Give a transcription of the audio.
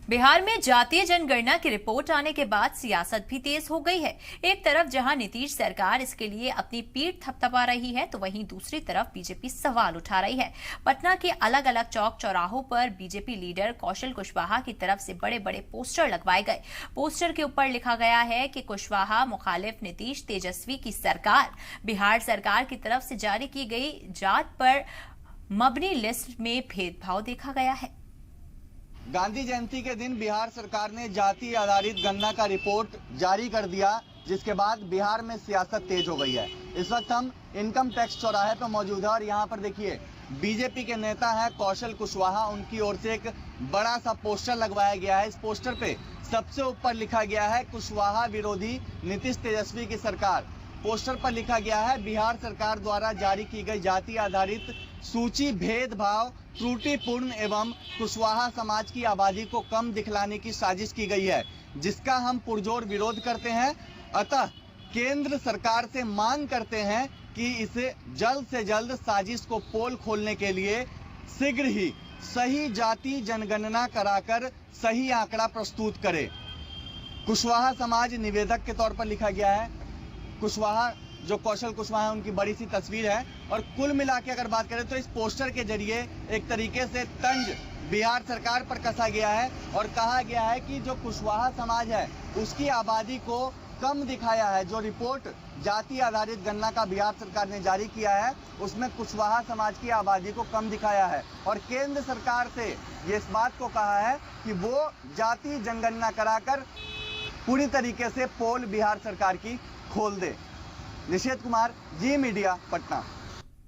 बिहार में जातीय जनगणना की रिपोर्ट आने के बाद सियासत भी तेज हो गई है। एक तरफ जहां नीतीश सरकार इसके लिए अपनी पीठ थपथपा रही है, तो वहीं दूसरी तरफ बीजेपी सवाल उठा रही है। पटना के अलग अलग चौक चौराहों पर बीजेपी लीडर कौशल कुशवाहा की तरफ से बड़े बड़े पोस्टर लगवाए गए। पोस्टर के ऊपर लिखा गया है कि कुशवाहा मुखालिफ नीतीश तेजस्वी की सरकार। बिहार सरकार की तरफ से जारी की गई जात पर मबनी लिस्ट में भेदभाव देखा गया है। गांधी जयंती के दिन बिहार सरकार ने जाति आधारित गणना का रिपोर्ट जारी कर दिया, जिसके बाद बिहार में सियासत तेज हो गई है। इस वक्त हम इनकम टैक्स चौराहे पर मौजूद है और यहाँ पर देखिए बीजेपी के नेता हैं कौशल कुशवाहा, उनकी ओर से एक बड़ा सा पोस्टर लगवाया गया है। इस पोस्टर पे सबसे ऊपर लिखा गया है कुशवाहा विरोधी नीतीश तेजस्वी की सरकार। पोस्टर पर लिखा गया है बिहार सरकार द्वारा जारी की गई जाति आधारित सूची भेदभाव त्रुटिपूर्ण एवं कुशवाहा समाज की आबादी को कम दिखलाने की साजिश की गई है, जिसका हम पुरजोर विरोध करते हैं। अतः केंद्र सरकार से मांग करते हैं कि इसे जल्द से जल्द साजिश को पोल खोलने के लिए शीघ्र ही सही जाति जनगणना कराकर सही आंकड़ा प्रस्तुत करे। कुशवाहा समाज निवेदक के तौर पर लिखा गया है। कुशवाहा जो कौशल कुशवाहा है, उनकी बड़ी सी तस्वीर है और कुल मिला के अगर बात करें तो इस पोस्टर के जरिए एक तरीके से तंज बिहार सरकार पर कसा गया है और कहा गया है कि जो कुशवाहा समाज है उसकी आबादी को कम दिखाया है। जो रिपोर्ट जाति आधारित गणना का बिहार सरकार ने जारी किया है उसमें कुशवाहा समाज की आबादी को कम दिखाया है और केंद्र सरकार से ये इस बात को कहा है कि वो जाति जनगणना कराकर पूरी तरीके से पोल बिहार सरकार की खोल दे। निषेध कुमार, जी मीडिया, पटना।